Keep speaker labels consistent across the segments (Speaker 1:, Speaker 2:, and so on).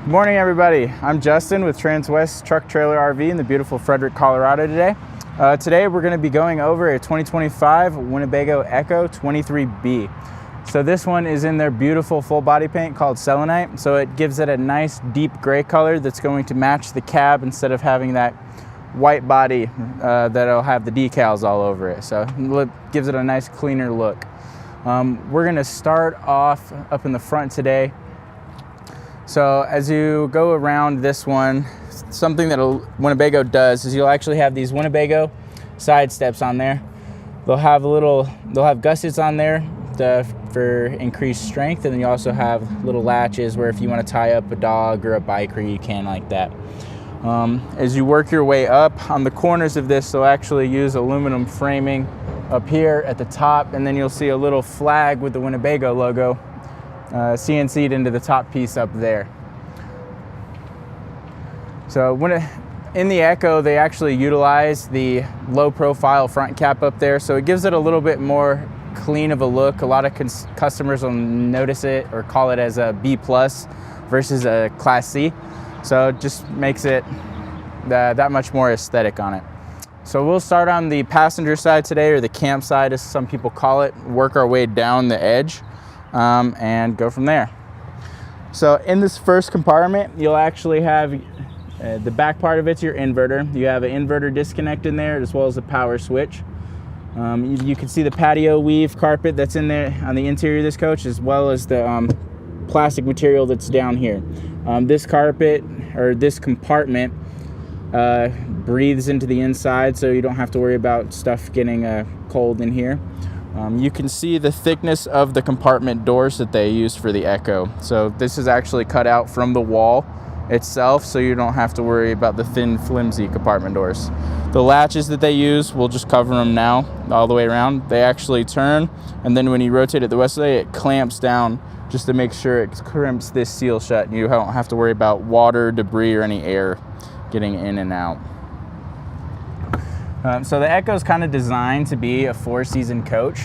Speaker 1: Good morning, everybody. I'm Justin with Transwest Truck Trailer RV in the beautiful Frederick, Colorado today. Today we're going to be going over a 2025 Winnebago EKKO 23B. So this one is in their beautiful full body paint called selenite. So it gives it a nice deep gray color that's going to match the cab instead of having that white body that'll have the decals all over it. So it gives it a nice cleaner look. We're going to start off up in the front today. So as you go around this one, something that a Winnebago does is you'll actually have these Winnebago side steps on there. They'll have gussets on there for increased strength, and then you also have little latches where if you want to tie up a dog or a biker, you can like that. As you work your way up on the corners of this, they'll actually use aluminum framing up here at the top, and then you'll see a little flag with the Winnebago logo CNC'd into the top piece up there. So in the EKKO, they actually utilize the low profile front cap up there, so it gives it a little bit more clean of a look. A lot of customers will notice it or call it as a B+ versus a Class C, so it just makes it that much more aesthetic on it. So we'll start on the passenger side today, or the camp side as some people call it, work our way down the edge and go from there. So in this first compartment, you'll actually have the back part of it's your inverter. You have an inverter disconnect in there as well as a power switch. You can see the patio weave carpet that's in there on the interior of this coach, as well as the plastic material that's down here. This carpet, or this compartment, breathes into the inside, so you don't have to worry about stuff getting cold in here. You can see the thickness of the compartment doors that they use for the EKKO. So this is actually cut out from the wall itself, so you don't have to worry about the thin, flimsy compartment doors. The latches that they use, we'll just cover them now all the way around. They actually turn, and then when you rotate it the rest of the way, it clamps down just to make sure it crimps this seal shut, and you don't have to worry about water, debris, or any air getting in and out. So the EKKO is kind of designed to be a 4-season coach.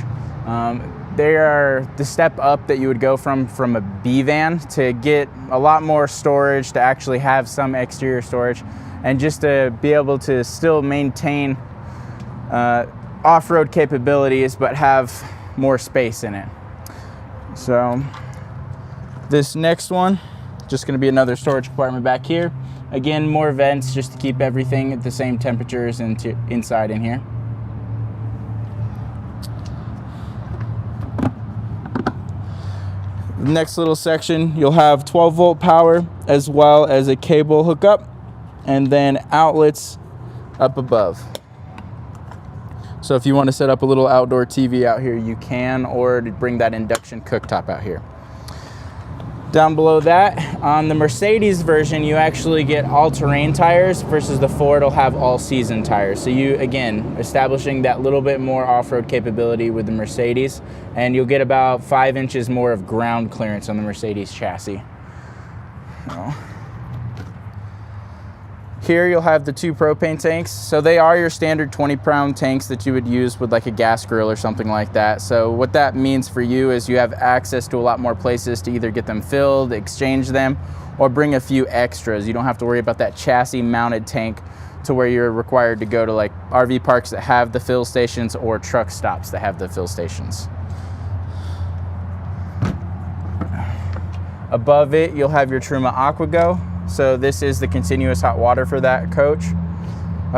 Speaker 1: They are the step up that you would go from a B van to get a lot more storage, to actually have some exterior storage, and just to be able to still maintain off-road capabilities but have more space in it. So this next one, just going to be another storage compartment back here. Again, more vents just to keep everything at the same temperatures inside in here. Next little section, you'll have 12-volt power as well as a cable hookup, and then outlets up above. So if you want to set up a little outdoor TV out here, you can, or to bring that induction cooktop out here. Down below that, on the Mercedes version, you actually get all-terrain tires versus the Ford will have all-season tires. So you, again, establishing that little bit more off-road capability with the Mercedes, and you'll get about 5 inches more of ground clearance on the Mercedes chassis. Here you'll have the 2 propane tanks. So they are your standard 20-pound tanks that you would use with like a gas grill or something like that. So what that means for you is you have access to a lot more places to either get them filled, exchange them, or bring a few extras. You don't have to worry about that chassis mounted tank to where you're required to go to like RV parks that have the fill stations or truck stops that have the fill stations. Above it, you'll have your Truma AquaGo. So this is the continuous hot water for that coach,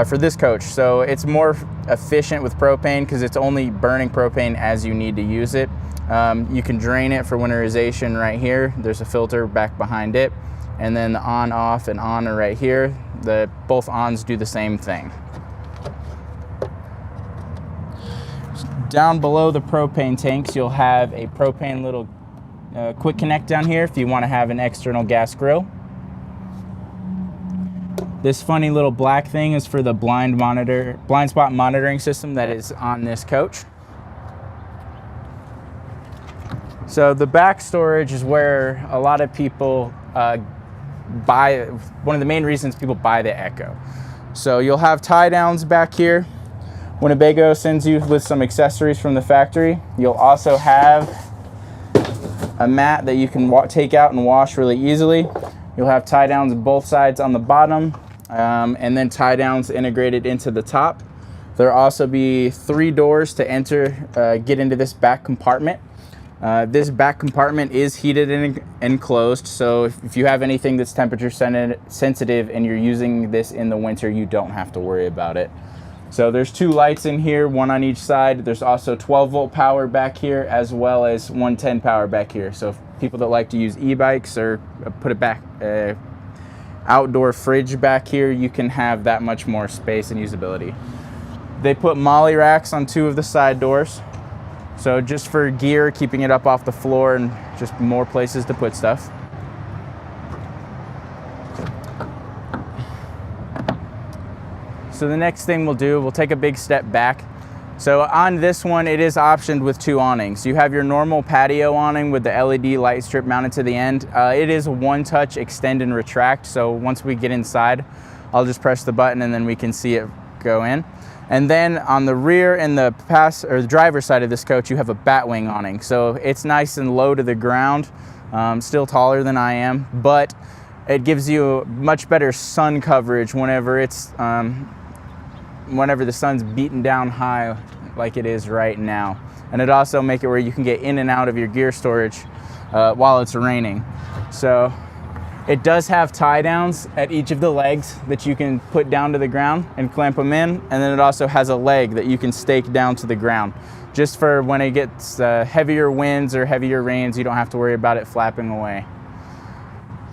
Speaker 1: for this coach. So it's more efficient with propane because it's only burning propane as you need to use it. You can drain it for winterization right here. There's a filter back behind it. And then the on, off, and on are right here. Both ons do the same thing. Down below the propane tanks, you'll have a propane little quick connect down here if you want to have an external gas grill. This funny little black thing is for the blind spot monitoring system that is on this coach. So the back storage is where a lot of people buy, one of the main reasons people buy the EKKO. So you'll have tie downs back here. Winnebago sends you with some accessories from the factory. You'll also have a mat that you can take out and wash really easily. You'll have tie downs both sides on the bottom, and then tie downs integrated into the top. There'll also be 3 doors to enter, get into this back compartment. This back compartment is heated and enclosed, so if you have anything that's temperature sensitive and you're using this in the winter, you don't have to worry about it. So there's 2 lights in here, 1 on each side. There's also 12-volt power back here, as well as 110 power back here. So people that like to use e-bikes or put it back, outdoor fridge back here, you can have that much more space and usability. They put molly racks on 2 of the side doors. So just for gear, keeping it up off the floor and just more places to put stuff. So the next thing we'll do, we'll take a big step back. So on this one, it is optioned with 2 awnings. You have your normal patio awning with the LED light strip mounted to the end. It is one-touch extend and retract. So once we get inside, I'll just press the button and then we can see it go in. And then on the rear and the the driver's side of this coach, you have a batwing awning. So it's nice and low to the ground, still taller than I am, but it gives you much better sun coverage whenever it's whenever the sun's beating down high like it is right now. And it also make it where you can get in and out of your gear storage while it's raining. So it does have tie downs at each of the legs that you can put down to the ground and clamp them in. And then it also has a leg that you can stake down to the ground. Just for when it gets heavier winds or heavier rains, you don't have to worry about it flapping away.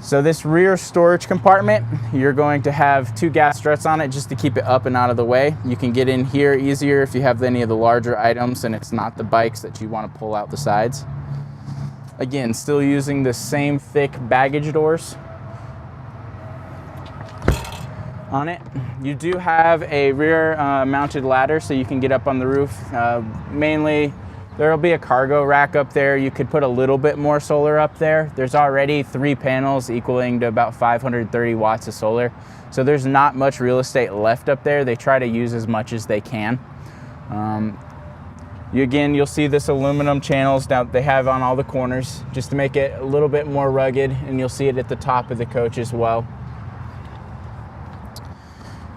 Speaker 1: So this rear storage compartment, you're going to have 2 gas struts on it just to keep it up and out of the way. You can get in here easier if you have any of the larger items and it's not the bikes that you want to pull out the sides. Again, still using the same thick baggage doors on it. You do have a rear mounted ladder so you can get up on the roof. Mainly, there'll be a cargo rack up there. You could put a little bit more solar up there. There's already 3 panels equaling to about 530 watts of solar. So there's not much real estate left up there. They try to use as much as they can. Again, you'll see this aluminum channels that they have on all the corners just to make it a little bit more rugged, and you'll see it at the top of the coach as well.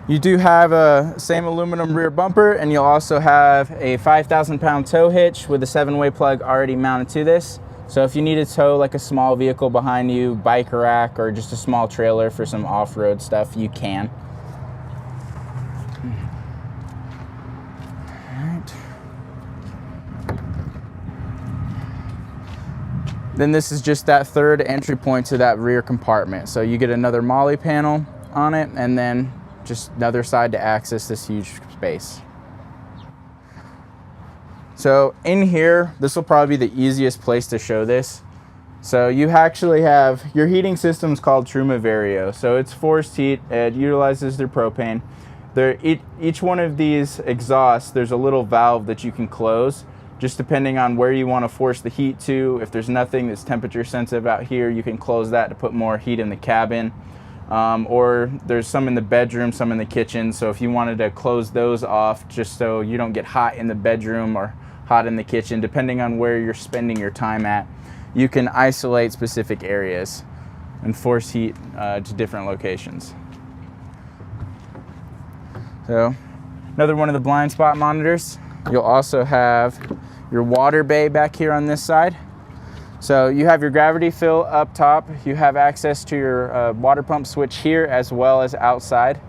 Speaker 1: You do have a same aluminum rear bumper, and you'll also have a 5,000-pound tow hitch with a 7-way plug already mounted to this. So if you need to tow like a small vehicle behind you, bike rack, or just a small trailer for some off-road stuff, you can. Then this is just that 3rd entry point to that rear compartment. So you get another molly panel on it, and then just another side to access this huge space. So in here, this will probably be the easiest place to show this. So you actually have your heating system's called Truma Vario. So it's forced heat. It utilizes their propane. Each one of these exhausts, there's a little valve that you can close, just depending on where you want to force the heat to. If there's nothing that's temperature sensitive out here, you can close that to put more heat in the cabin. Or there's some in the bedroom, some in the kitchen. So if you wanted to close those off just so you don't get hot in the bedroom or hot in the kitchen, depending on where you're spending your time at, you can isolate specific areas and force heat to different locations. So another one of the blind spot monitors. You'll also have your water bay back here on this side. So you have your gravity fill up top. You have access to your water pump switch here as well as outside.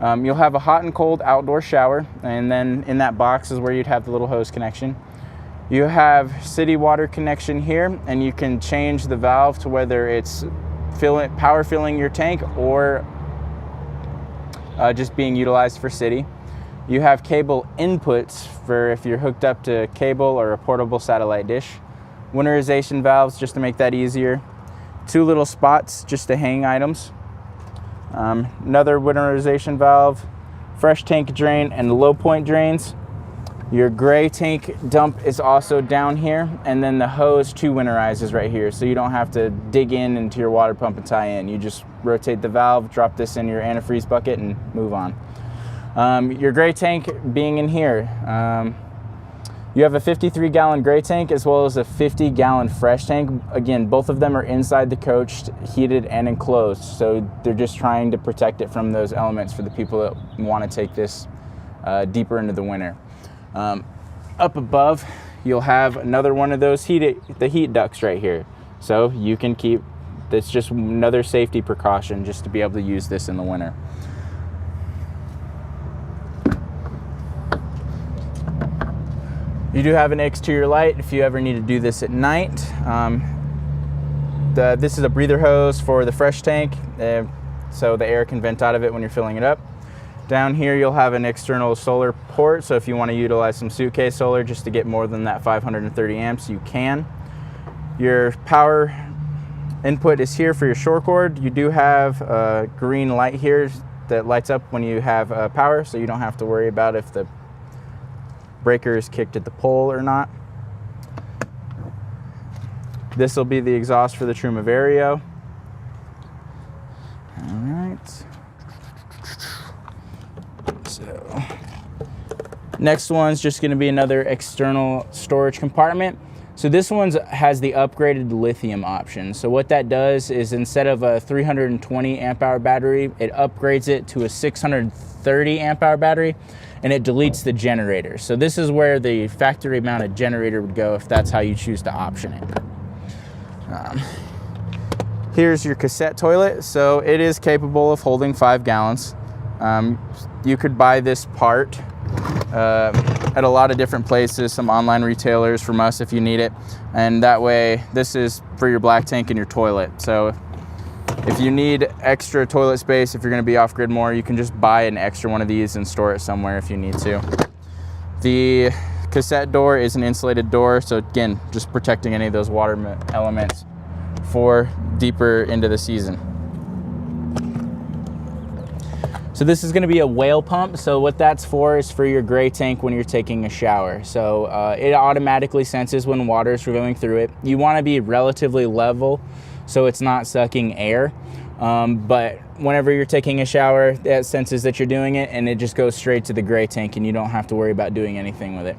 Speaker 1: You'll have a hot and cold outdoor shower, and then in that box is where you'd have the little hose connection. You have city water connection here, and you can change the valve to whether it's power filling your tank or just being utilized for city. You have cable inputs for if you're hooked up to cable or a portable satellite dish. Winterization valves just to make that easier. 2 little spots just to hang items. Another winterization valve, fresh tank drain and low point drains. Your gray tank dump is also down here, and then the hose 2 winterizes right here, so you don't have to dig into your water pump and tie in. You just rotate the valve, drop this in your antifreeze bucket, and move on. Your gray tank being in here. You have a 53-gallon gray tank as well as a 50-gallon fresh tank. Again, both of them are inside the coach, heated and enclosed. So they're just trying to protect it from those elements for the people that want to take this deeper into the winter. Up above, you'll have another one of those the heat ducts right here. So you can keep, that's just another safety precaution just to be able to use this in the winter. You do have an exterior light if you ever need to do this at night. This is a breather hose for the fresh tank, so the air can vent out of it when you're filling it up. Down here you'll have an external solar port, so if you want to utilize some suitcase solar just to get more than that 530 amps, you can. Your power input is here for your shore cord. You do have a green light here that lights up when you have power, so you don't have to worry about if the breaker is kicked at the pole or not. This will be the exhaust for the Truma Vario. All right. So next one's just going to be another external storage compartment. So this one has the upgraded lithium option. So what that does is instead of a 320 amp hour battery, it upgrades it to a 630 amp hour battery, and it deletes the generator. So this is where the factory mounted generator would go if that's how you choose to option it. Here's your cassette toilet. So it is capable of holding 5 gallons. You could buy this part at a lot of different places, some online retailers, from us if you need it. And that way, this is for your black tank and your toilet. So if you need extra toilet space, if you're gonna be off grid more, you can just buy an extra one of these and store it somewhere if you need to. The cassette door is an insulated door. So again, just protecting any of those water elements for deeper into the season. So this is going to be a whale pump. So what that's for is for your gray tank when you're taking a shower. So it automatically senses when water is going through it. You want to be relatively level so it's not sucking air. But whenever you're taking a shower, it senses that you're doing it and it just goes straight to the gray tank and you don't have to worry about doing anything with it.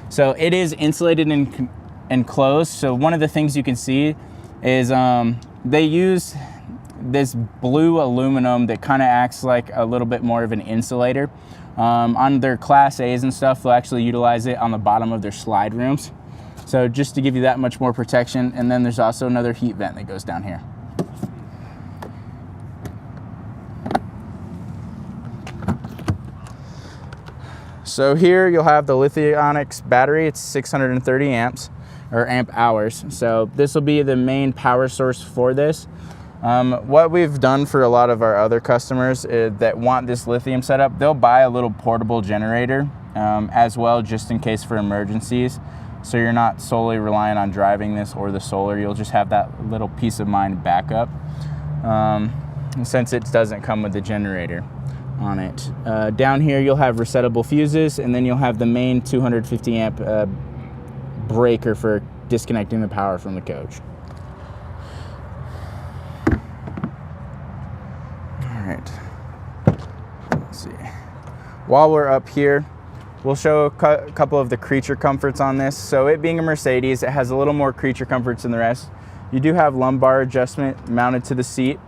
Speaker 1: So it is insulated and enclosed. So one of the things you can see is they use this blue aluminum that kind of acts like a little bit more of an insulator. On their Class A's and stuff, they'll actually utilize it on the bottom of their slide rooms. So just to give you that much more protection. And then there's also another heat vent that goes down here. So here you'll have the Lithionics battery. It's 630 amps or amp hours. So this will be the main power source for this. What we've done for a lot of our other customers that want this lithium setup, they'll buy a little portable generator as well, just in case for emergencies. So you're not solely relying on driving this or the solar. You'll just have that little peace of mind backup since it doesn't come with the generator on it. Down here you'll have resettable fuses, and then you'll have the main 250 amp breaker for disconnecting the power from the coach. Let's see. While we're up here, we'll show a couple of the creature comforts on this. So it being a Mercedes, it has a little more creature comforts than the rest. You do have lumbar adjustment mounted to the seat.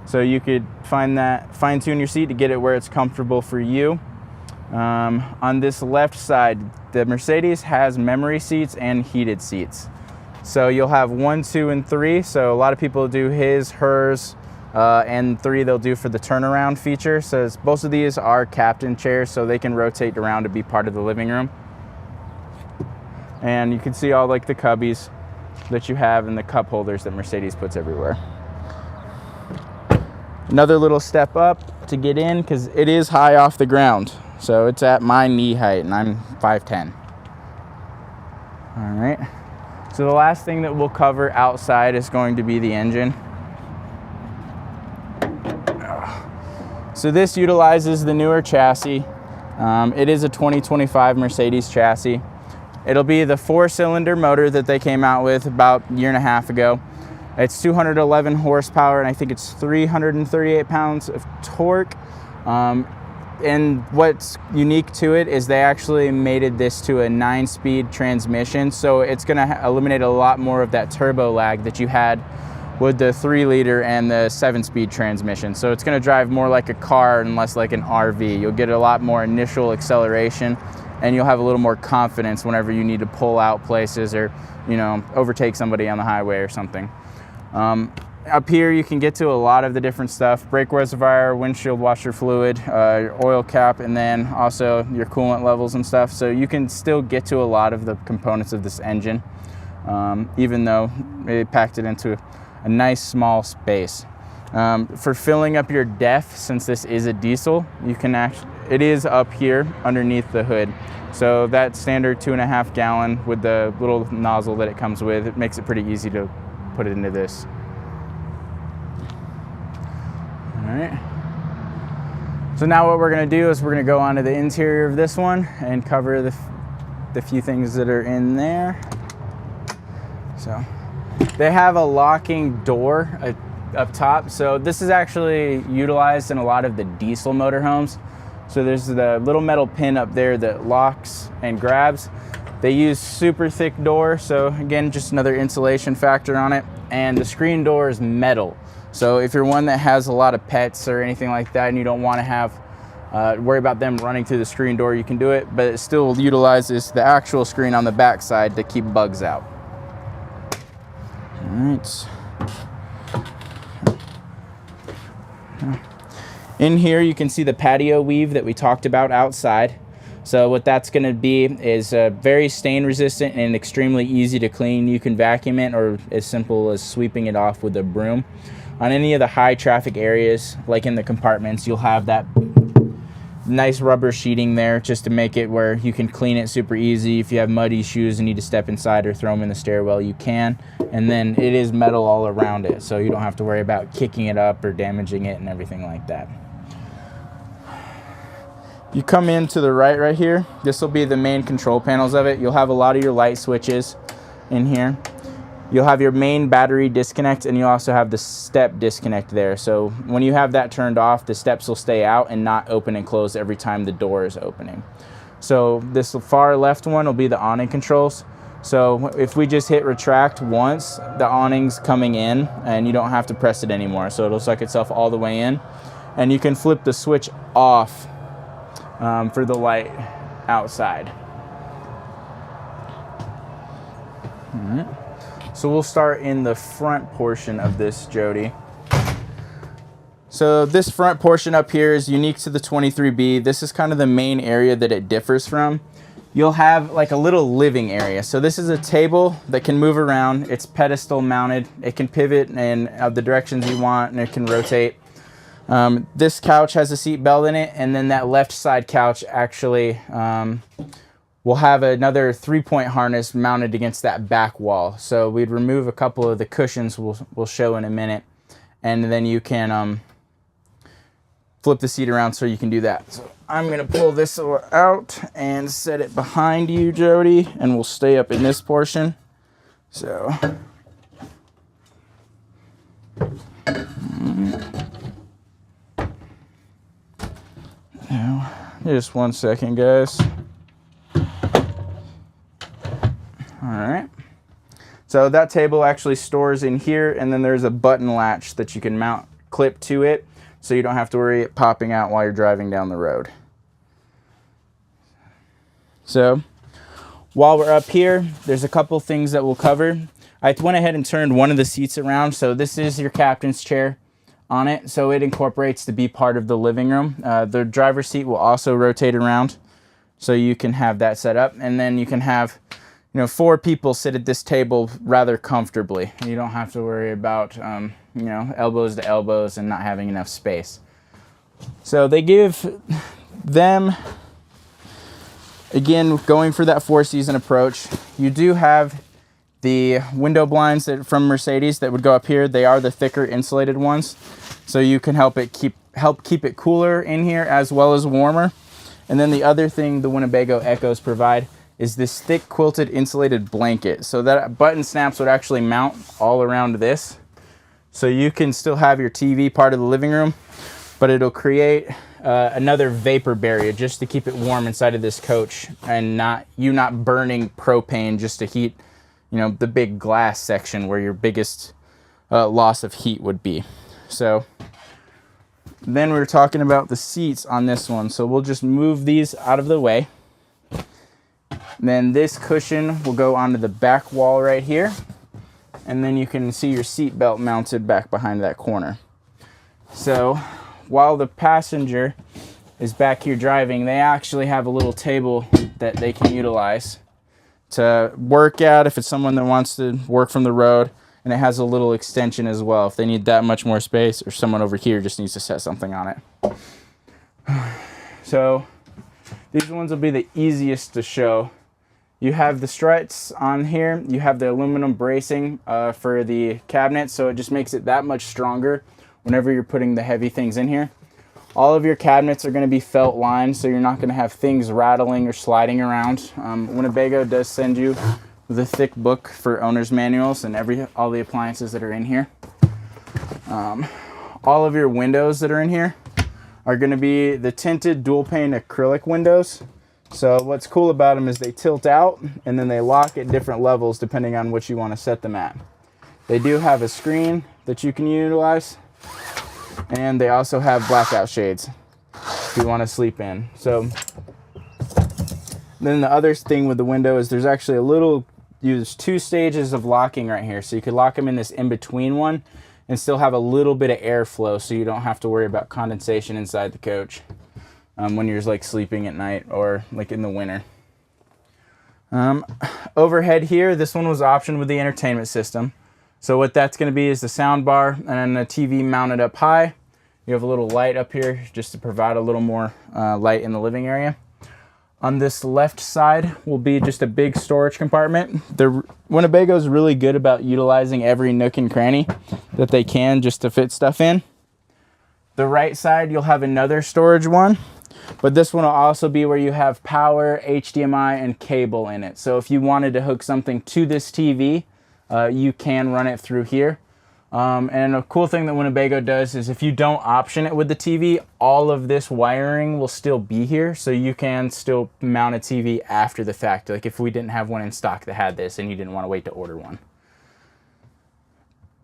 Speaker 1: So you could fine-tune your seat to get it where it's comfortable for you. On this left side, the Mercedes has memory seats and heated seats. So you'll have 1, 2, and 3. So a lot of people do his, hers, and 3 they'll do for the turnaround feature. So both of these are captain chairs, so they can rotate around to be part of the living room. And you can see all like the cubbies that you have and the cup holders that Mercedes puts everywhere. Another little step up to get in, because it is high off the ground. So it's at my knee height and I'm 5'10". All right. So the last thing that we'll cover outside is going to be the engine. So this utilizes the newer chassis. It is a 2025 Mercedes chassis. It'll be the 4-cylinder motor that they came out with about a year and a half ago. It's 211 horsepower and I think it's 338 pounds of torque. And what's unique to it is they actually mated this to a 9-speed transmission, so it's going to eliminate a lot more of that turbo lag that you had with the 3-liter and the 7-speed transmission. So it's going to drive more like a car and less like an RV. You'll get a lot more initial acceleration, and you'll have a little more confidence whenever you need to pull out places or, you know, overtake somebody on the highway or something. Up here you can get to a lot of the different stuff: brake reservoir, windshield washer fluid, your oil cap, and then also your coolant levels and stuff. So you can still get to a lot of the components of this engine, even though it packed it into a nice small space. For filling up your def, since this is a diesel, you can it is up here underneath the hood. So that standard 2.5 gallon with the little nozzle that it comes with, it makes it pretty easy to put it into this. All right. So now what we're gonna do is we're gonna go onto the interior of this one and cover the few things that are in there. So they have a locking door up top. So this is actually utilized in a lot of the diesel motorhomes. So there's the little metal pin up there that locks and grabs. They use super thick door, so again, just another insulation factor on it. And the screen door is metal. So if you're one that has a lot of pets or anything like that and you don't want to have worry about them running through the screen door, you can do it, but it still utilizes the actual screen on the back side to keep bugs out. All right. In here you can see the patio weave that we talked about outside. So what that's going to be is very stain resistant and extremely easy to clean. You can vacuum it, or as simple as sweeping it off with a broom. On any of the high traffic areas, like in the compartments, you'll have that nice rubber sheeting there just to make it where you can clean it super easy. If you have muddy shoes and need to step inside or throw them in the stairwell, you can. And then it is metal all around it, so you don't have to worry about kicking it up or damaging it and everything like that. You come in to the right here, this will be the main control panels of it. You'll have a lot of your light switches in here. You'll have your main battery disconnect, and you also have the step disconnect there. So when you have that turned off, the steps will stay out and not open and close every time the door is opening. So this far left one will be the awning controls. So if we just hit retract once, the awning's coming in and you don't have to press it anymore. So it'll suck itself all the way in, and you can flip the switch off for the light outside. All right. So we'll start in the front portion of this Jody. So this front portion up here is unique to the 23B. This is kind of the main area that it differs from. You'll have like a little living area. So this is a table that can move around. It's pedestal mounted. It can pivot in the directions you want, and it can rotate. This couch has a seat belt in it, and then that left side couch actually will have another 3-point harness mounted against that back wall. So we'd remove a couple of the cushions we'll show in a minute, and then you can flip the seat around so you can do that. So I'm gonna pull this out and set it behind you, Jody, and we'll stay up in this portion. So now, just 1 second, guys. All right. So that table actually stores in here, and then there's a button latch that you can mount, clip to it, so you don't have to worry it popping out while you're driving down the road. So while we're up here, there's a couple things that we'll cover. I went ahead and turned one of the seats around. So this is your captain's chair on it, so it incorporates to be part of the living room. The driver's seat will also rotate around, so you can have that set up, and then you can have 4 people sit at this table rather comfortably. You don't have to worry about elbows to elbows and not having enough space. So they give them, again, going for that 4-season approach. You do have the window blinds from Mercedes that would go up here. They are the thicker insulated ones, so you can help keep it cooler in here as well as warmer. And then the other thing the Winnebago EKKOs provide is this thick quilted insulated blanket. So that button snaps would actually mount all around this. So you can still have your TV part of the living room, but it'll create another vapor barrier just to keep it warm inside of this coach, and not burning propane just to heat, you know, the big glass section where your biggest loss of heat would be. So then we're talking about the seats on this one. So we'll just move these out of the way. Then this cushion will go onto the back wall right here. And then you can see your seat belt mounted back behind that corner. So while the passenger is back here driving, they actually have a little table that they can utilize to work at if it's someone that wants to work from the road. And it has a little extension as well if they need that much more space, or someone over here just needs to set something on it. So these ones will be the easiest to show. You have the struts on here. You have the aluminum bracing for the cabinet, so it just makes it that much stronger whenever you're putting the heavy things in here. All of your cabinets are going to be felt lined, so you're not going to have things rattling or sliding around. Winnebago does send you with a thick book for owner's manuals and all the appliances that are in here. All of your windows that are in here are going to be the tinted dual pane acrylic windows. So what's cool about them is they tilt out and then they lock at different levels depending on what you want to set them at. They do have a screen that you can utilize, and they also have blackout shades if you want to sleep in. So then the other thing with the window is there's actually there's 2 stages of locking right here. So you could lock them in this in-between one and still have a little bit of airflow, so you don't have to worry about condensation inside the coach when you're like sleeping at night or like in the winter. Overhead here, this one was optioned with the entertainment system. So what that's going to be is the sound bar and then the TV mounted up high. You have a little light up here just to provide a little more light in the living area. On this left side will be just a big storage compartment. The Winnebago is really good about utilizing every nook and cranny that they can just to fit stuff in. The right side, you'll have another storage one, but this one will also be where you have power, HDMI, and cable in it. So if you wanted to hook something to this TV, you can run it through here. And a cool thing that Winnebago does is if you don't option it with the TV, all of this wiring will still be here, so you can still mount a TV after the fact. Like if we didn't have one in stock that had this and you didn't want to wait to order one.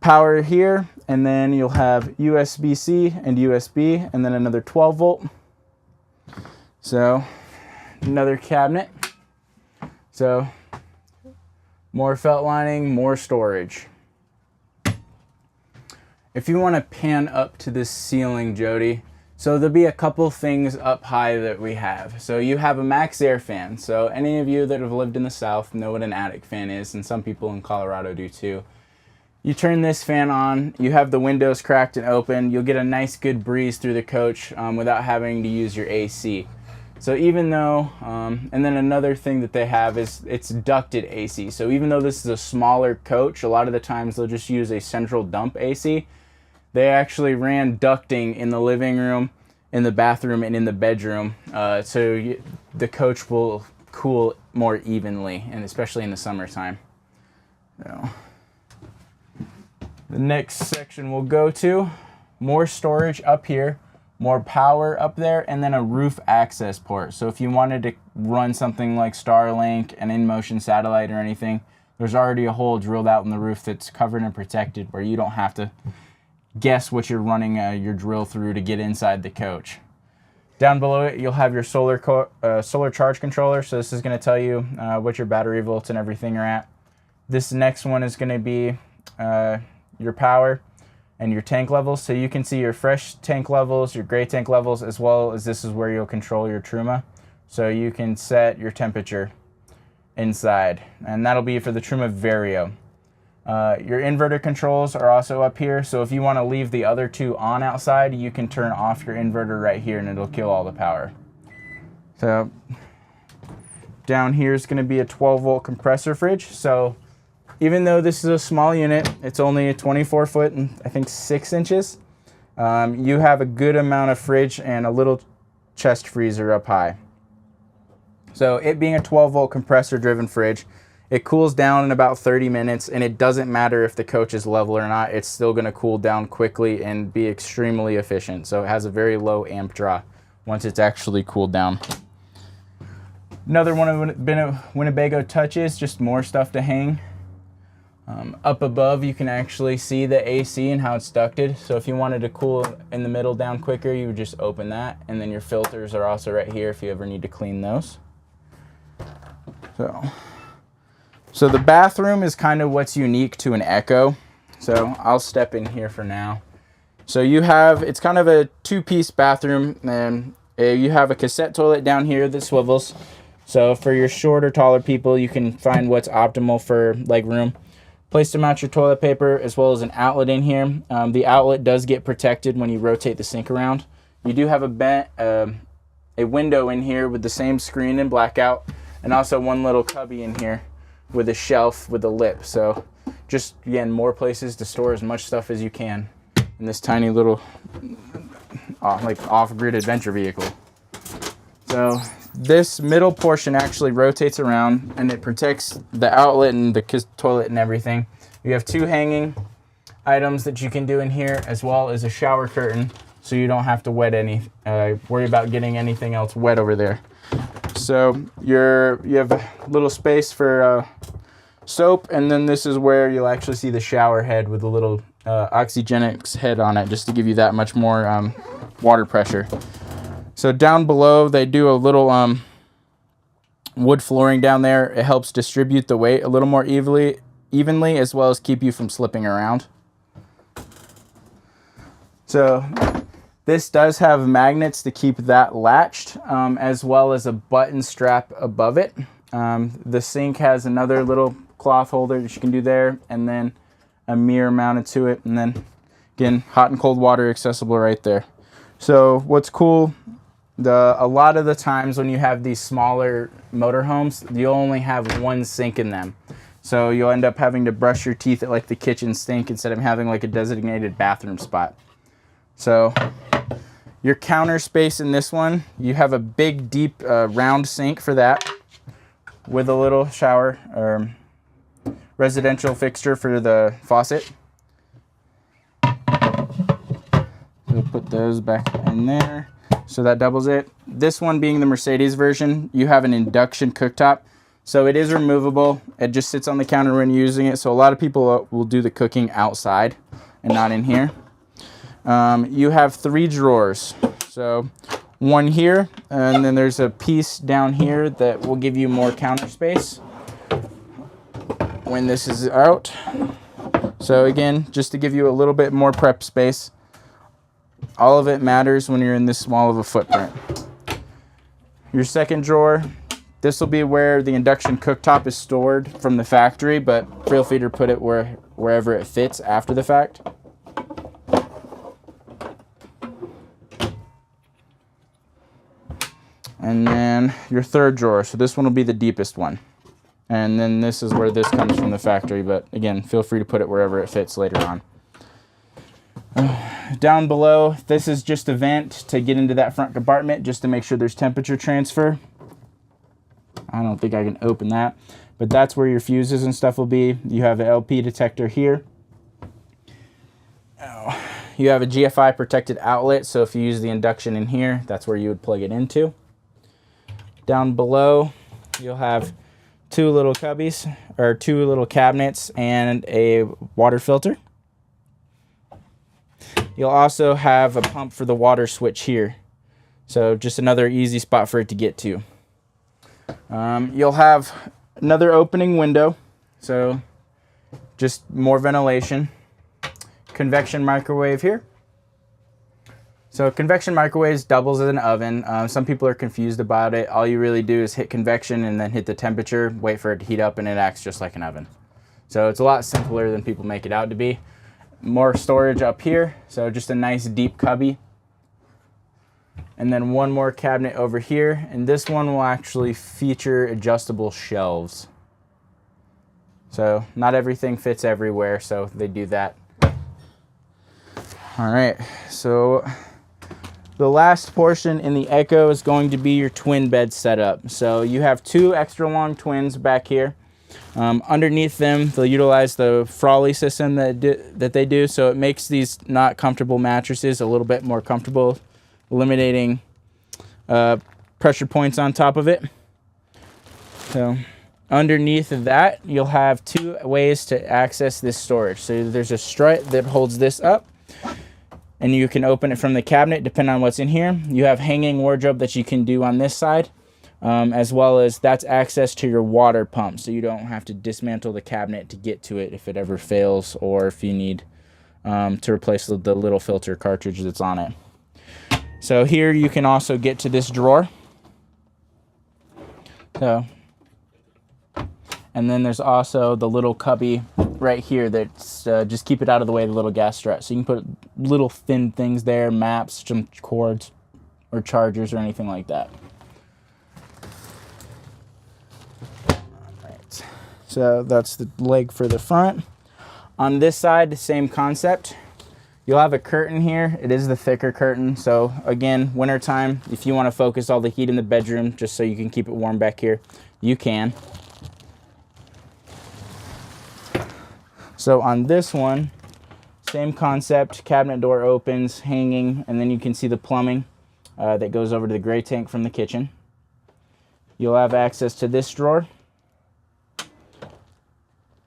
Speaker 1: Power here, and then you'll have USB-C and USB, and then another 12 volt. So another cabinet. So more felt lining, more storage. If you want to pan up to this ceiling, Jody, so there'll be a couple things up high that we have. So you have a max air fan. So any of you that have lived in the South know what an attic fan is, and some people in Colorado do too. You turn this fan on, you have the windows cracked and open, you'll get a nice good breeze through the coach without having to use your AC. So even though, and then another thing that they have is it's ducted AC. So even though this is a smaller coach, a lot of the times they'll just use a central dump AC. They actually ran ducting in the living room, in the bathroom, and in the bedroom. So the coach will cool more evenly, and especially in the summertime. So the next section we'll go to, more storage up here, more power up there, and then a roof access port. So if you wanted to run something like Starlink, an in-motion satellite or anything, there's already a hole drilled out in the roof that's covered and protected where you don't have to guess what you're running your drill through to get inside the coach. Down below it, you'll have your solar charge controller. So this is going to tell you what your battery volts and everything are at. This next one is going to be your power and your tank levels. So you can see your fresh tank levels, your gray tank levels, as well as this is where you'll control your Truma. So you can set your temperature inside, and that'll be for the Truma Vario. Your inverter controls are also up here, so if you want to leave the other two on outside, you can turn off your inverter right here and it'll kill all the power. So down here is going to be a 12 volt compressor fridge. So even though this is a small unit, it's only a 24 foot and I think 6 inches. You have a good amount of fridge and a little chest freezer up high. So it being a 12 volt compressor driven fridge, it cools down in about 30 minutes, and it doesn't matter if the coach is level or not, it's still going to cool down quickly and be extremely efficient. So it has a very low amp draw once it's actually cooled down. Another one of Winnebago touches, just more stuff to hang. Up above, you can actually see the AC and how it's ducted. So if you wanted to cool in the middle down quicker, you would just open that. And then your filters are also right here if you ever need to clean those. So the bathroom is kind of what's unique to an EKKO. So I'll step in here for now. So it's kind of a two-piece bathroom, and you have a cassette toilet down here that swivels. So for your short or taller people, you can find what's optimal for leg room. Place to mount your toilet paper, as well as an outlet in here. The outlet does get protected when you rotate the sink around. You do have a window in here with the same screen and blackout, and also one little cubby in here with a shelf with a lip. So just, again, more places to store as much stuff as you can in this tiny little like off-grid adventure vehicle. So this middle portion actually rotates around, and it protects the outlet and the toilet and everything. You have two hanging items that you can do in here, as well as a shower curtain, so you don't have to worry about getting anything else wet over there. So you have a little space for soap, and then this is where you'll actually see the shower head with a little Oxygenics head on it, just to give you that much more water pressure. So down below, they do a little wood flooring down there. It helps distribute the weight a little more evenly, as well as keep you from slipping around. So this does have magnets to keep that latched, as well as a button strap above it. The sink has another little cloth holder that you can do there, and then a mirror mounted to it, and then again, hot and cold water accessible right there. So what's cool, a lot of the times when you have these smaller motorhomes, you only have one sink in them. So you'll end up having to brush your teeth at like the kitchen sink instead of having like a designated bathroom spot. So your counter space in this one, you have a big, deep, round sink for that, with a little shower or residential fixture for the faucet. We'll put those back in there. So that doubles it. This one being the Mercedes version, you have an induction cooktop. So it is removable. It just sits on the counter when you're using it. So a lot of people will do the cooking outside and not in here. You have 3 drawers. So one here, and then there's a piece down here that will give you more counter space when this is out. So again, just to give you a little bit more prep space. All of it matters when you're in this small of a footprint. Your second drawer, this will be where the induction cooktop is stored from the factory, but feel free to put it wherever it fits after the fact. And then your third drawer, so this one will be the deepest one. And then this is where this comes from the factory, but again, feel free to put it wherever it fits later on. Down below, this is just a vent to get into that front compartment, just to make sure there's temperature transfer. I don't think I can open that, but that's where your fuses and stuff will be. You have an LP detector here. You have a GFI protected outlet, so if you use the induction in here, that's where you would plug it into. Down below, you'll have 2 little cubbies, or 2 little cabinets, and a water filter. You'll also have a pump for the water switch here. So just another easy spot for it to get to. You'll have another opening window, so just more ventilation. Convection microwave here. So convection microwaves doubles as an oven. Some people are confused about it. All you really do is hit convection and then hit the temperature, wait for it to heat up, and it acts just like an oven. So it's a lot simpler than people make it out to be. More storage up here, so just a nice deep cubby. And then one more cabinet over here, and this one will actually feature adjustable shelves. So not everything fits everywhere, so they do that. All right, so the last portion in the EKKO is going to be your twin bed setup. So you have 2 extra long twins back here. Underneath them, they'll utilize the Frawley system that they do, so it makes these not comfortable mattresses a little bit more comfortable, eliminating pressure points on top of it. So underneath of that, you'll have 2 ways to access this storage. So there's a strut that holds this up, and you can open it from the cabinet depending on what's in here. You have hanging wardrobe that you can do on this side, as well as that's access to your water pump, so you don't have to dismantle the cabinet to get to it if it ever fails, or if you need to replace the little filter cartridge that's on it. So here you can also get to this drawer. So, and then there's also the little cubby right here that's just keep it out of the way of the little gas strut. So you can put little thin things there, maps, some cords, or chargers, or anything like that. Alright, so that's the leg for the front. On this side, the same concept. You'll have a curtain here. It is the thicker curtain. So again, wintertime, if you want to focus all the heat in the bedroom just so you can keep it warm back here, you can. So on this one, same concept, cabinet door opens, hanging, and then you can see the plumbing that goes over to the gray tank from the kitchen. You'll have access to this drawer.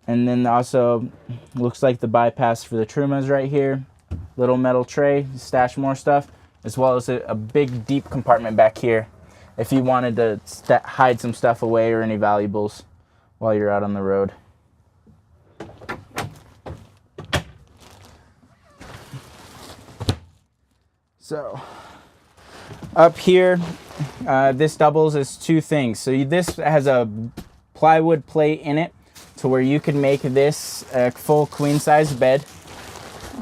Speaker 1: And then also looks like the bypass for the Trumas right here. Little metal tray, stash more stuff, as well as a big deep compartment back here if you wanted to hide some stuff away or any valuables while you're out on the road. So up here, this doubles as 2 things. So this has a plywood plate in it to where you can make this a full queen size bed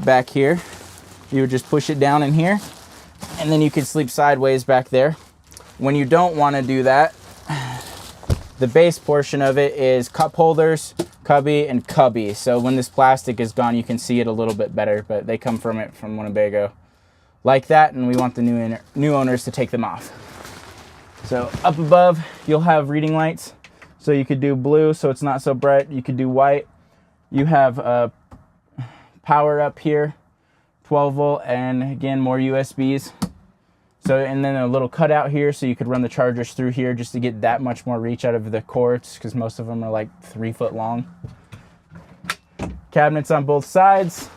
Speaker 1: back here. You would just push it down in here, and then you could sleep sideways back there. When you don't want to do that, the base portion of it is cup holders, cubby, and cubby. So when this plastic is gone, you can see it a little bit better, but they come from Winnebago like that, and we want the new owners to take them off. So up above, you'll have reading lights. So you could do blue, so it's not so bright. You could do white. You have power up here, 12 volt, and again, more USBs. So, and then a little cutout here, so you could run the chargers through here just to get that much more reach out of the cords, because most of them are like 3 foot long. Cabinets on both sides.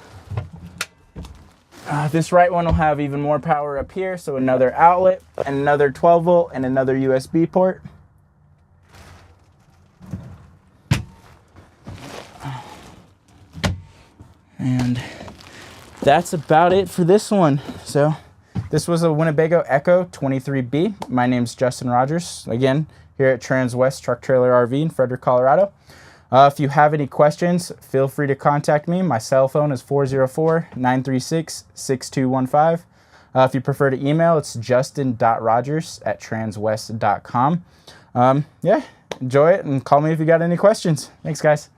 Speaker 1: This right one will have even more power up here, so another outlet, and another 12 volt, and another USB port. And that's about it for this one. So this was a Winnebago EKKO 23B. My name's Justin Rogers, again, here at Transwest Truck Trailer RV in Frederick, Colorado. If you have any questions, feel free to contact me. My cell phone is 404-936-6215. If you prefer to email, it's justin.rogers@transwest.com. Yeah, enjoy it and call me if you got any questions. Thanks, guys.